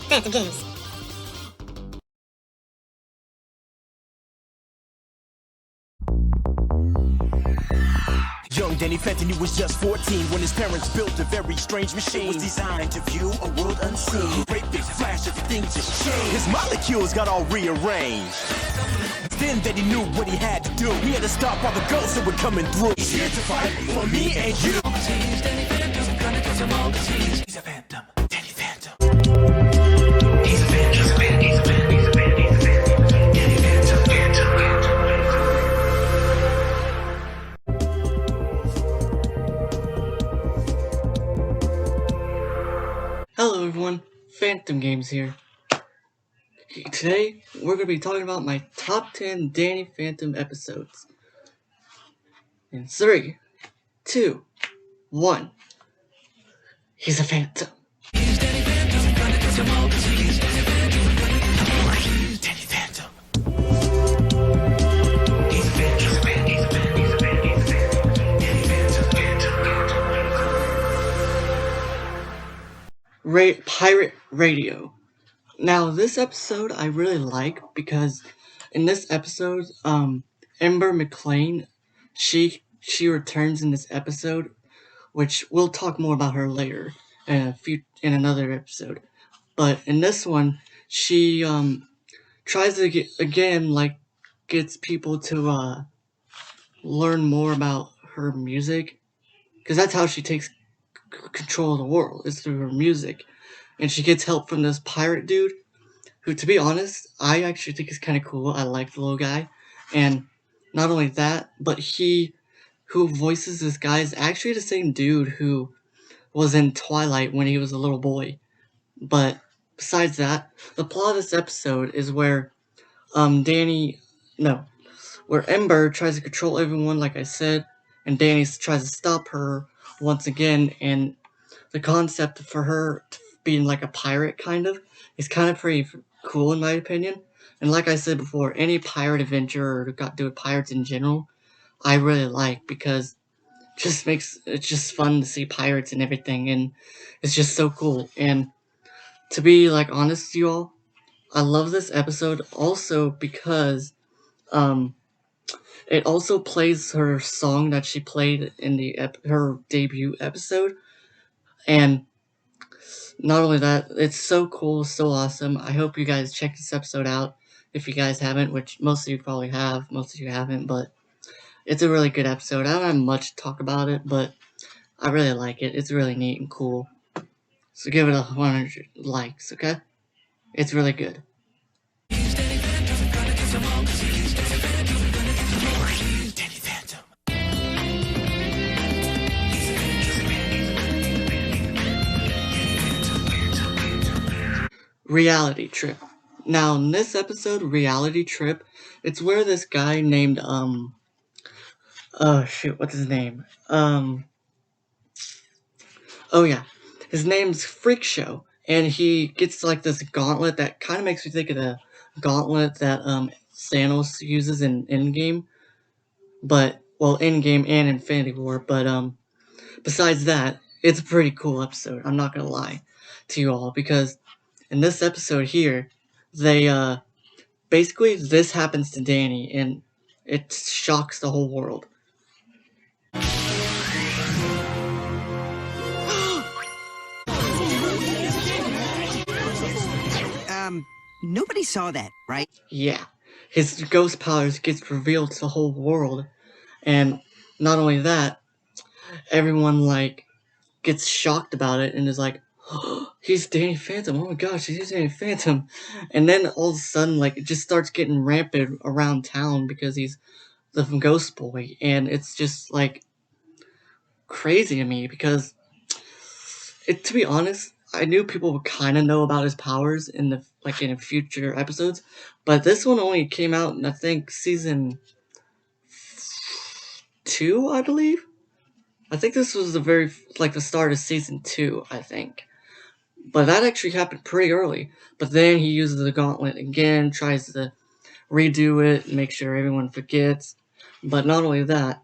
Phantom Games. Young Danny Phantom, he was just 14 when his parents built a very strange machine. It was designed to view a world unseen. Great big flash, everything just changed. His molecules got all rearranged. Then that he knew what he had to do. He had to stop all the ghosts that were coming through. He's here to fight for me and you. Danny Phantom, gonna catch them all disease. He's a phantom, Danny Phantom. He's a phantom, he's a phantom, he's a phantom, he's a phantom, he's a phantom. Danny Phantom, phantom, phantom. Hello everyone, Phantom Games here. Today, we're going to be talking about my top 10 Danny Phantom episodes. In 3, 2, 1. He's a Phantom. He's Danny Phantom, gonna catch them all disease. Danny Phantom. Danny Phantom. He's a Phantom, he's a Phantom, he's a Phantom, he's a Phantom, he's a Phantom. Danny Phantom, Phantom. Pirate Radio. Now, this episode I really like because in this episode, Ember McLain, she returns in this episode, which we'll talk more about her later in another episode. But in this one, she tries to gets people to learn more about her music, because that's how she takes control of the world, is through her music. And she gets help from this pirate dude, who, to be honest, I actually think is kind of cool. I like the little guy. And not only that, but who voices this guy is actually the same dude who was in Twilight when he was a little boy. But besides that, the plot of this episode is where where Ember tries to control everyone, like I said, and Danny tries to stop her once again. And the concept for her being like a pirate is kind of pretty cool in my opinion. And like I said before, any pirate adventure or got to do with pirates in general, I really like, because it's just fun to see pirates and everything, and it's just so cool. And to be like honest with you all, I love this episode also because it also plays her song that she played in her debut episode. And not only that, it's so cool, so awesome. I hope you guys check this episode out if you guys haven't, which most of you probably have, most of you haven't, but it's a really good episode. I don't have much to talk about it, but I really like it. It's really neat and cool. So give it a 100 likes, okay? It's really good. Reality Trip. Now, in this episode, Reality Trip, it's where this guy named, what's his name? His name's Freak Show, and he gets, like, this gauntlet that kind of makes me think of the gauntlet that, Thanos uses in Endgame, Endgame and Infinity War, but, besides that, it's a pretty cool episode, I'm not gonna lie to you all, because in this episode here, they, basically, this happens to Danny, and it shocks the whole world. Nobody saw that, right? Yeah. His ghost powers gets revealed to the whole world, and not only that, everyone, gets shocked about it, and is like, oh, he's Danny Phantom, oh my gosh, he's Danny Phantom. And then all of a sudden, it just starts getting rampant around town because he's the ghost boy, and it's just, crazy to me, because, to be honest, I knew people would kind of know about his powers in future episodes, but this one only came out in, I think, season 2, I believe? I think this was the start of season 2, I think. But that actually happened pretty early. But then he uses the gauntlet again, tries to redo it, make sure everyone forgets. But not only that,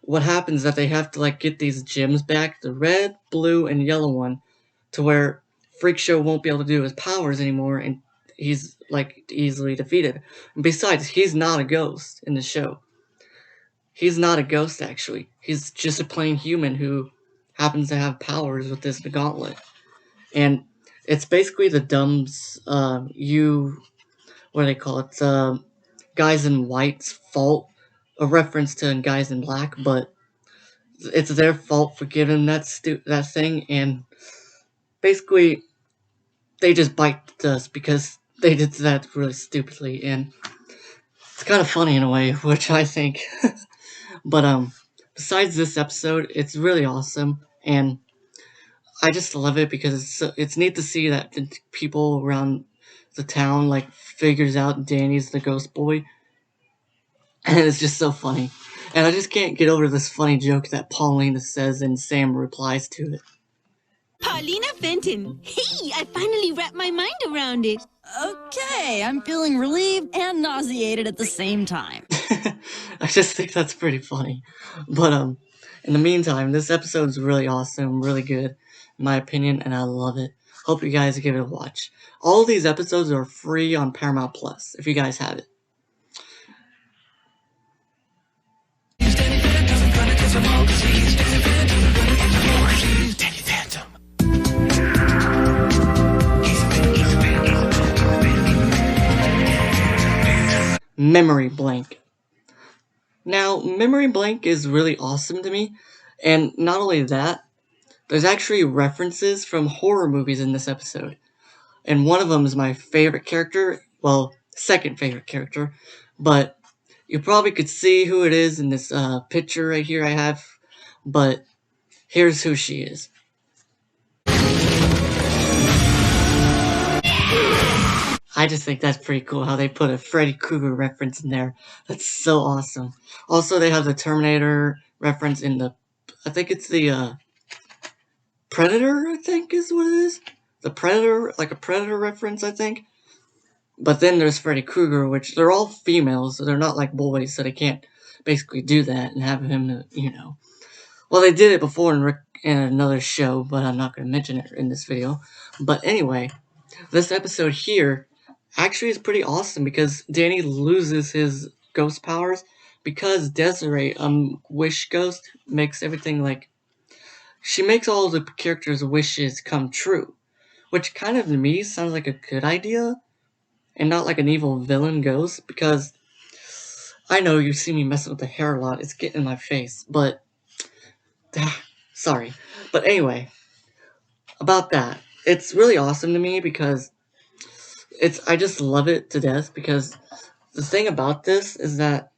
what happens is that they have to like get these gems back, the red, blue, and yellow one, to where Freak Show won't be able to do his powers anymore, and he's like easily defeated. And besides, he's not a ghost in the show. He's not a ghost, actually. He's just a plain human who happens to have powers with this gauntlet. And it's basically the dumbs, what do they call it? Guys in White's fault. A reference to Guys in Black, but it's their fault for giving that thing, and basically, they just bite the dust because they did that really stupidly, and it's kind of funny in a way, which I think. But besides this episode, it's really awesome, and I just love it because it's neat to see that the people around the town like figures out Danny's the ghost boy, and it's just so funny. And I just can't get over this funny joke that Paulina says and Sam replies to it. Paulina Fenton. Hey, I finally wrapped my mind around it. Okay, I'm feeling relieved and nauseated at the same time. I just think that's pretty funny. But in the meantime, this episode's really awesome, really good, in my opinion, and I love it. Hope you guys give it a watch. All of these episodes are free on Paramount Plus, if you guys have it. Memory Blank. Now, Memory Blank is really awesome to me, and not only that, there's actually references from horror movies in this episode. And one of them is my favorite character, well, second favorite character, but you probably could see who it is in this picture right here I have, but here's who she is. I just think that's pretty cool how they put a Freddy Krueger reference in there. That's so awesome. Also, they have the Terminator reference in the, I think it's the Predator, I think is what it is. The Predator, like a Predator reference, I think. But then there's Freddy Krueger, which they're all females, so they're not like boys, so they can't basically do that and have him, Well, they did it before in another show, but I'm not going to mention it in this video. But anyway, this episode here actually is pretty awesome because Danny loses his ghost powers because Desiree, Wish Ghost, makes everything like... She makes all the characters' wishes come true, which kind of to me sounds like a good idea and not like an evil villain ghost, because I know you see me messing with the hair a lot, it's getting in my face, but sorry. But anyway, about that, it's really awesome to me because I just love it to death, because the thing about this is that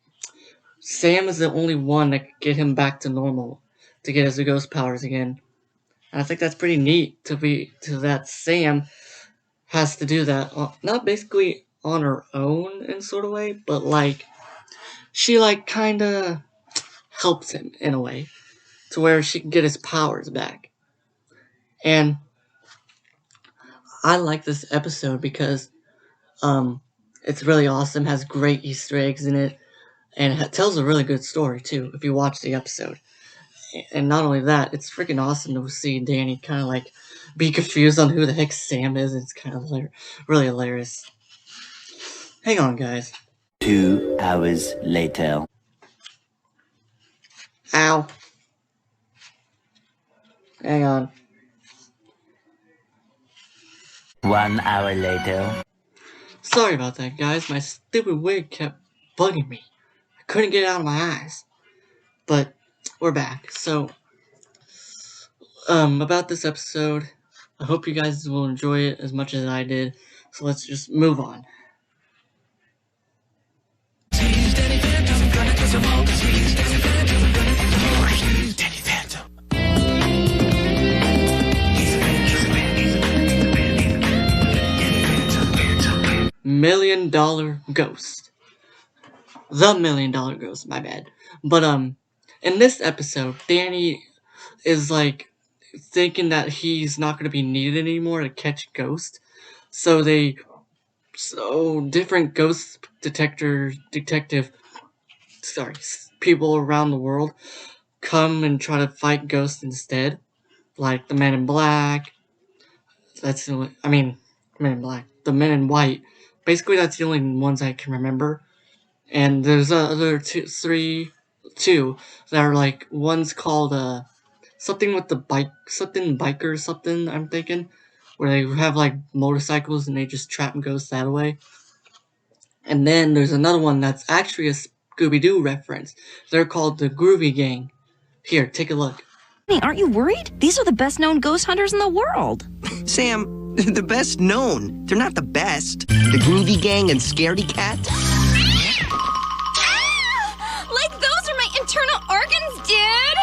Sam is the only one that could get him back to normal, to get his ghost powers again. And I think that's pretty neat to that Sam has to do that, not basically on her own in sort of way, but like, she like kinda helps him in a way, to where she can get his powers back. And I like this episode because it's really awesome, has great Easter eggs in it, and it tells a really good story too, if you watch the episode. And not only that, it's freaking awesome to see Danny kind of like be confused on who the heck Sam is. It's kind of really hilarious. Hang on, guys. 2 hours later. Ow. Hang on. 1 hour later. Sorry about that, guys. My stupid wig kept bugging me. I couldn't get it out of my eyes. But we're back. So, about this episode, I hope you guys will enjoy it as much as I did. So let's just move on. $1 Million Ghost. The $1 Million Ghost, my bad. But, in this episode, Danny is, like, thinking that he's not going to be needed anymore to catch ghosts. So different ghost people around the world come and try to fight ghosts instead, like the Men in Black. That's the only, I mean, Men in Black, the Men in White. Basically, that's the only ones I can remember. And there's other two that are like, one's called something with the biker something, I'm thinking, where they have like motorcycles and they just trap ghosts that way. And then there's another one that's actually a Scooby-Doo reference. They're called the Groovy Gang. Here, take a look. Hey, aren't you worried? These are the best known ghost hunters in the world. Sam, the best known. They're not the best. The Groovy Gang and Scaredy Cat. Like those are my internal organs, dude!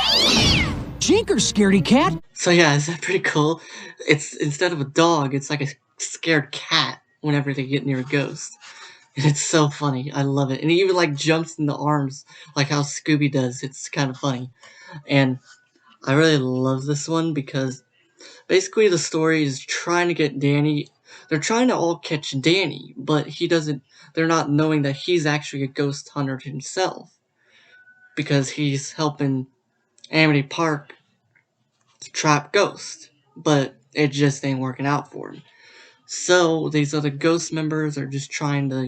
Jinker, scaredy cat. So yeah, is that pretty cool? It's, instead of a dog, it's like a scared cat whenever they get near a ghost. And it's so funny. I love it. And he even like jumps in the arms like how Scooby does. It's kind of funny. And I really love this one because basically the story is trying to get Danny. They're trying to all catch Danny, but he doesn't. They're not knowing that he's actually a ghost hunter himself because he's helping Amity Park trap ghosts, but it just ain't working out for him. So these other ghost members are just trying to,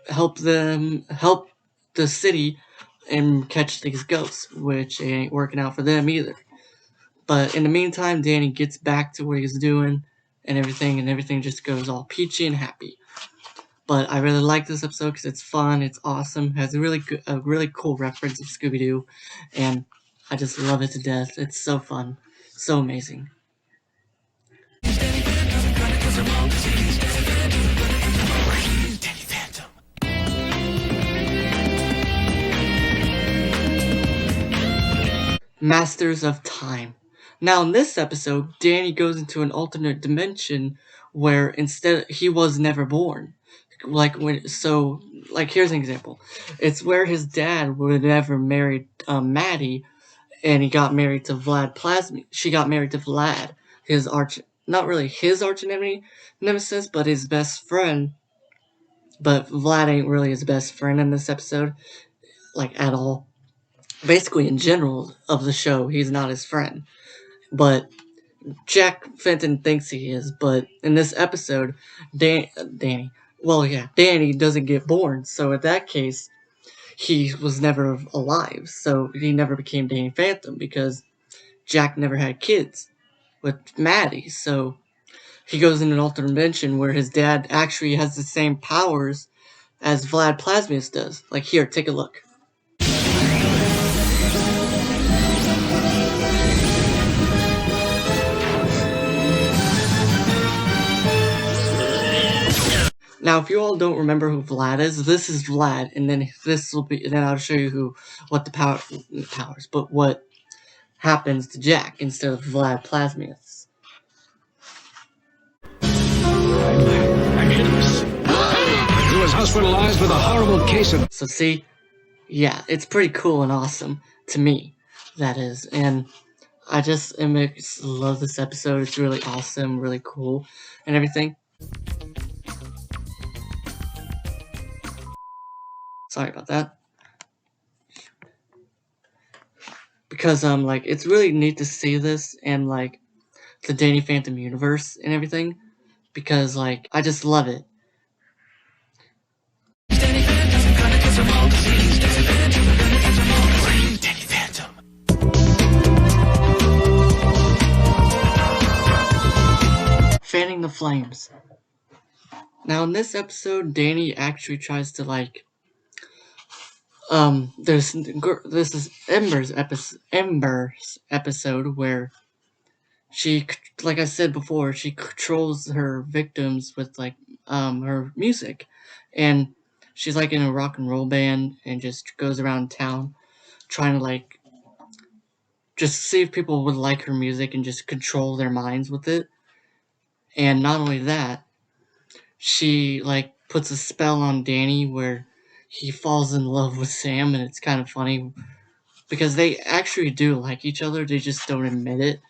help the city and catch these ghosts, which ain't working out for them either. But in the meantime, Danny gets back to what he's doing and everything just goes all peachy and happy. But I really like this episode because it's fun, it's awesome, has a really cool reference of Scooby-Doo, and I just love it to death. It's so fun, so amazing. Masters of Time. Now in this episode, Danny goes into an alternate dimension where instead he was never born. Here's an example. It's where his dad would never married Maddie, and he got married to Vlad Plasmy. She got married to Vlad, not really his arch nemesis, but his best friend. But Vlad ain't really his best friend in this episode, like at all. Basically, in general of the show, he's not his friend. But Jack Fenton thinks he is. But in this episode, Danny doesn't get born. So in that case, he was never alive. So he never became Danny Phantom because Jack never had kids with Maddie. So he goes in an alternate dimension where his dad actually has the same powers as Vlad Plasmius does. Like, here, take a look. Now, if you all don't remember who Vlad is, this is Vlad, and then I'll show you what what happens to Jack instead of Vlad Plasmius. He was hospitalized with a horrible case of... So see, yeah, it's pretty cool and awesome to me, that is, and I just love this episode. It's really awesome, really cool, and everything. Sorry about that. Because, it's really neat to see this and, the Danny Phantom universe and everything. Because, I just love it. Danny Phantom. Fanning the flames. Now, in this episode, Danny actually tries to, this is Ember's episode where she, like I said before, she controls her victims with her music, and she's in a rock and roll band and just goes around town trying to just see if people would like her music and just control their minds with it. And not only that, she puts a spell on Danny where he falls in love with Sam, and it's kind of funny because they actually do like each other, they just don't admit it.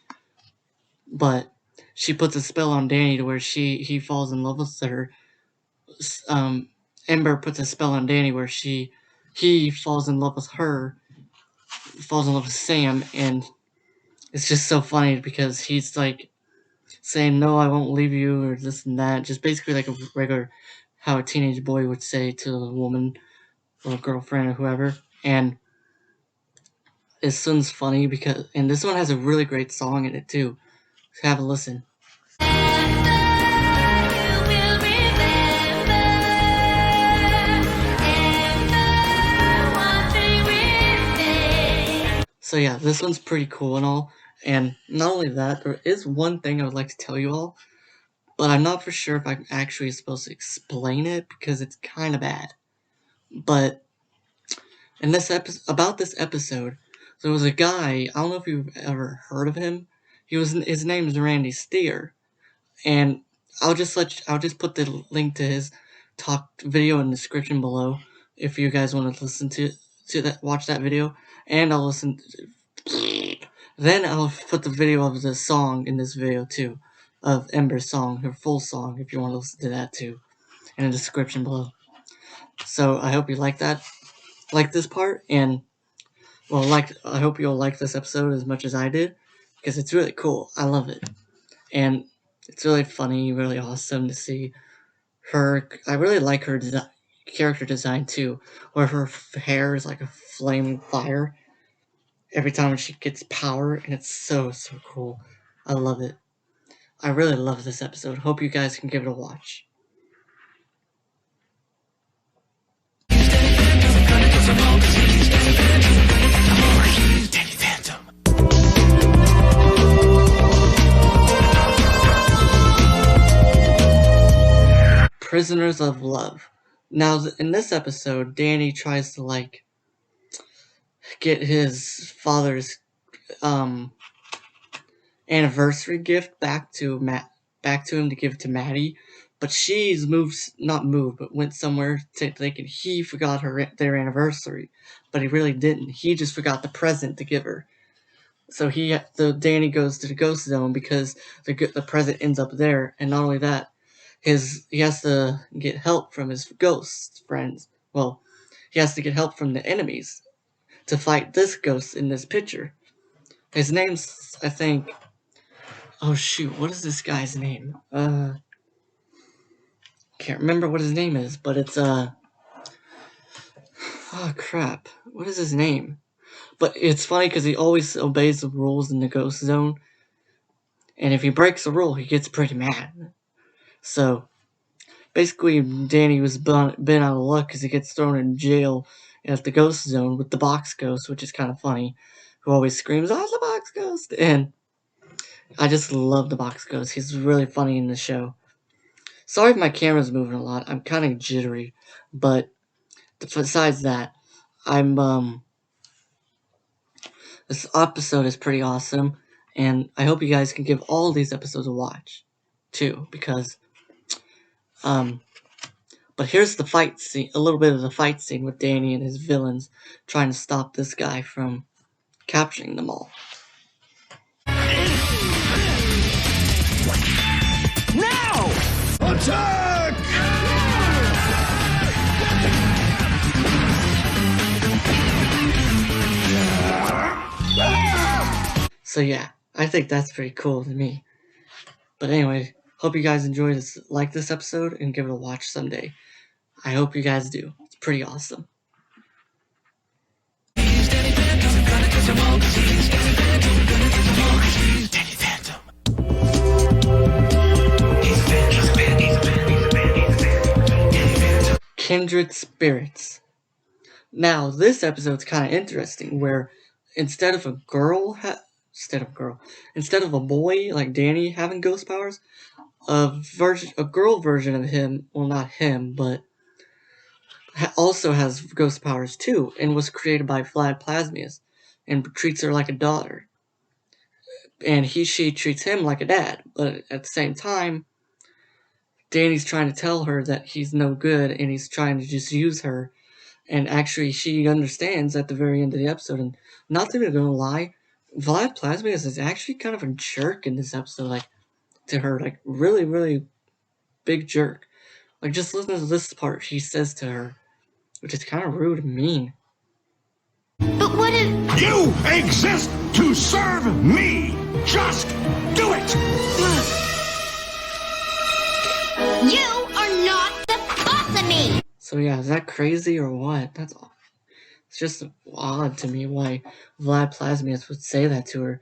But she puts a spell on Danny to where he falls in love with her. Ember puts a spell on Danny where he falls in love with her, falls in love with Sam, and it's just so funny because he's like saying, no, I won't leave you, or this and that. Just basically like a regular, how a teenage boy would say to a woman or a girlfriend or whoever. And this one's funny because, and this one has a really great song in it too. So have a listen. So yeah, this one's pretty cool and all. And not only that, there is one thing I would like to tell you all, but I'm not for sure if I'm actually supposed to explain it because it's kind of bad. But in this about this episode, there was a guy, I don't know if you've ever heard of him. His name is Randy Steer, and I'll just put the link to his talk video in the description below if you guys want to listen to that, watch that video, and then I'll put the video of the song in this video too, of Ember's song, her full song, if you want to listen to that too, in the description below. So I hope you like this part, and I hope you'll like this episode as much as I did, because it's really cool. I love it, and it's really funny, really awesome to see her. I really like her character design too, where her hair is like a flaming fire every time she gets power, and it's so cool. I love it. I really love this episode. Hope you guys can give it a watch. Prisoners of Love. Now, in this episode, Danny tries to like get his father's anniversary gift back to him to give to Maddie, but she's went somewhere thinking he forgot their anniversary, but he really didn't. He just forgot the present to give her. So Danny goes to the ghost zone because the present ends up there, and not only that, he has to get help from his ghost friends. Well, he has to get help from the enemies to fight this ghost in this picture. His name's, I think, oh shoot, what is this guy's name? Can't remember what his name is, but it's, oh crap, what is his name? But it's funny because he always obeys the rules in the ghost zone, and if he breaks the rule, he gets pretty mad. So, basically, Danny was been out of luck because he gets thrown in jail at the ghost zone with the box ghost, which is kind of funny, who always screams, "Oh, the box ghost!" And I just love the box ghost. He's really funny in the show. Sorry if my camera's moving a lot. I'm kind of jittery, but besides that, this episode is pretty awesome, and I hope you guys can give all these episodes a watch, too, because, but here's the fight scene, a little bit of the fight scene with Danny and his villains trying to stop this guy from capturing them all. Now! Attack! So yeah, I think that's pretty cool to me. But anyway, hope you guys enjoy this, like this episode, and give it a watch someday. I hope you guys do. It's pretty awesome. Kindred Spirits. Now, this episode's kind of interesting, where instead of a boy like Danny having ghost powers, a girl version of him, well, not him, but also has ghost powers too, and was created by Vlad Plasmius, and treats her like a daughter. And she treats him like a dad, but at the same time, Danny's trying to tell her that he's no good, and he's trying to just use her. And actually, she understands at the very end of the episode. And not even gonna lie, Vlad Plasmius is actually kind of a jerk in this episode, like, to her, like, really, really big jerk. Like, just listen to this part he says to her, which is kind of rude and mean. But what if... You exist to serve me! Just do it! You are not the boss of me! So yeah, is that crazy or what? That's all. It's just odd to me why Vlad Plasmius would say that to her.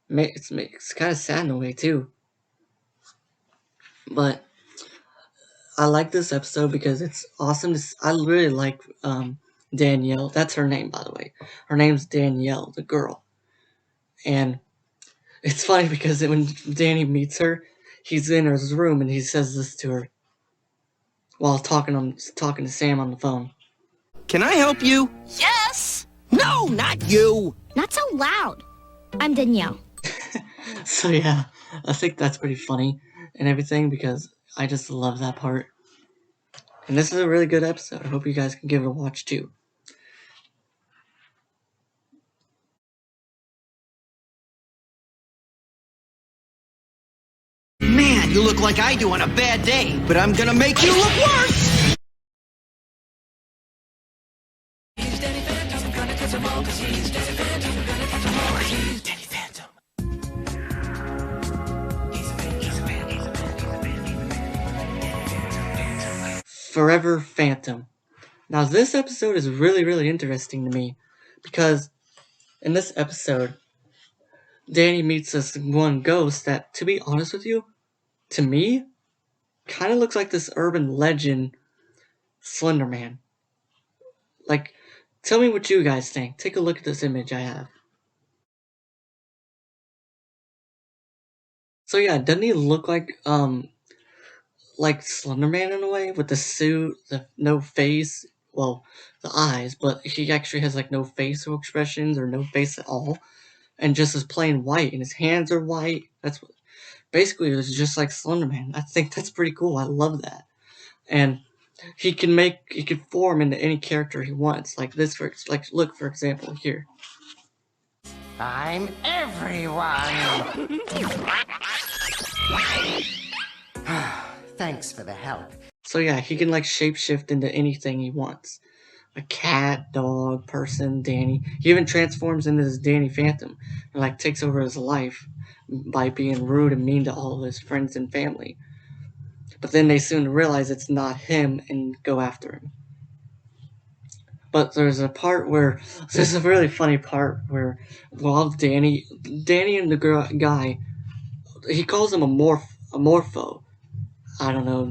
It's kind of sad in a way too. But I like this episode because it's awesome. I really like Danielle. That's her name, by the way. Her name's Danielle, the girl. And it's funny because when Danny meets her, he's in his room and he says this to her while talking to Sam on the phone. Can I help you? Yes! No, not you! Not so loud. I'm Danielle. So yeah, I think that's pretty funny and everything because I just love that part. And this is a really good episode. I hope you guys can give it a watch too. Man, you look like I do on a bad day, but I'm gonna make you look worse! Forever Phantom. Now this episode is really, really interesting to me because in this episode, Danny meets this one ghost that, to be honest with you, to me, kind of looks like this urban legend Slender Man. Like, tell me what you guys think. Take a look at this image I have. So yeah, doesn't he look like Slender Man in a way, with the suit, the no face, well, the eyes, but he actually has like no facial expressions or no face at all, and just is plain white, and his hands are white. That's what, basically, it's just like Slender Man. I think that's pretty cool. I love that, and he can form into any character he wants. Like this, look for example here. I'm everyone. Thanks for the help. So yeah, he can like shapeshift into anything he wants. A cat, dog, person, Danny. He even transforms into this Danny Phantom and like takes over his life by being rude and mean to all of his friends and family. But then they soon realize it's not him and go after him. But there's a really funny part where while Danny and the guy, he calls him a morpho. I don't know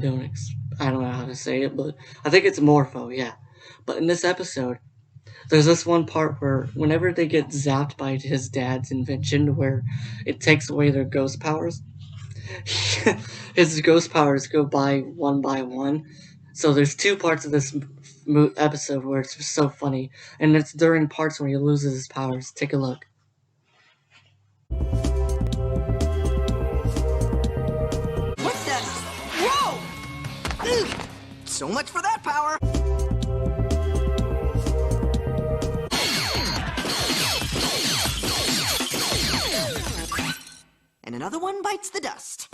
how to say it, but I think it's morpho, yeah. But in this episode, there's this one part where whenever they get zapped by his dad's invention where it takes away their ghost powers, his ghost powers go by one. So there's two parts of this episode where it's just so funny, and it's during parts when he loses his powers. Take a look. What's that? Whoa! So much for that power! And another one bites the dust.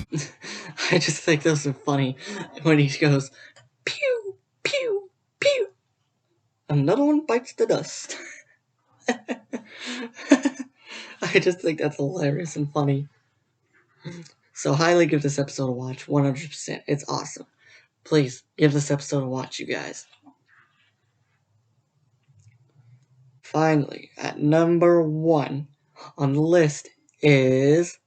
I just think those are funny when he goes, pew, pew, pew. Another one bites the dust. I just think that's hilarious and funny. So highly give this episode a watch, 100%. It's awesome. Please, give this episode a watch, you guys. Finally, at number 1 on the list is...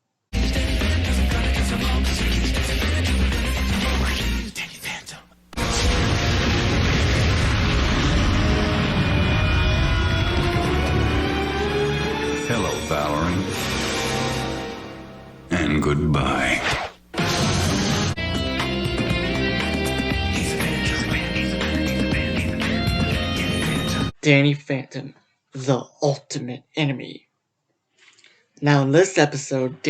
Hello, Valerie. And goodbye. Danny Phantom, the ultimate enemy. Now in this episode,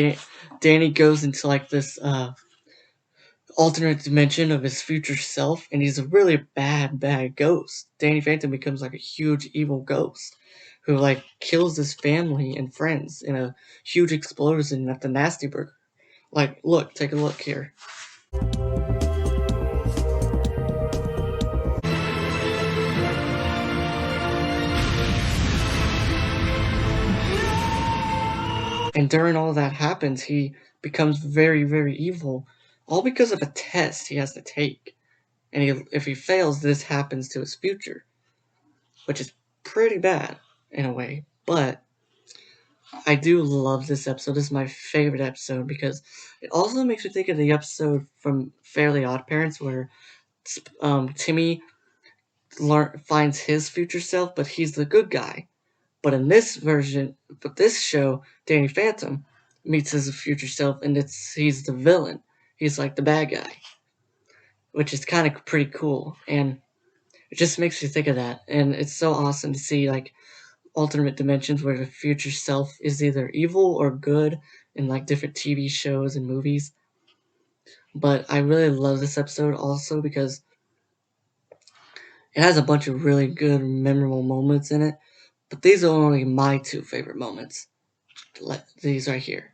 Danny goes into like this alternate dimension of his future self, and he's a really bad ghost. Danny Phantom becomes like a huge evil ghost who like kills his family and friends in a huge explosion at the Nasty Burger. Like, look, take a look here. And during all that happens, he becomes very, very evil, all because of a test he has to take. And if he fails, this happens to his future, which is pretty bad in a way. But I do love this episode. This is my favorite episode because it also makes me think of the episode from Fairly Odd Parents where Timmy finds his future self, but he's the good guy. But in this show, Danny Phantom meets his future self, and he's the villain. He's like the bad guy, which is kind of pretty cool. And it just makes you think of that. And it's so awesome to see like alternate dimensions where the future self is either evil or good in like different TV shows and movies. But I really love this episode also because it has a bunch of really good, memorable moments in it. But these are only my 2 favorite moments. These right here.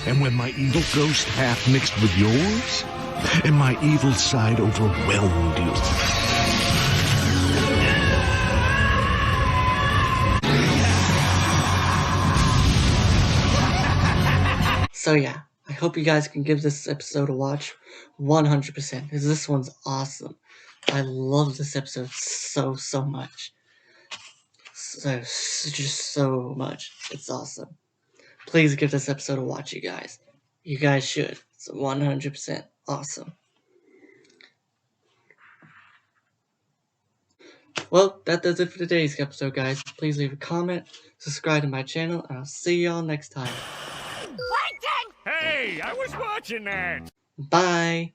And when my evil ghost half mixed with yours, and my evil side overwhelmed you. So yeah, I hope you guys can give this episode a watch 100%, because this one's awesome. I love this episode so much. Just so much. It's awesome. Please give this episode a watch, you guys. You guys should. It's 100% awesome. Well, that does it for today's episode, guys. Please leave a comment, subscribe to my channel, and I'll see y'all next time. Hey, I was watching that! Bye!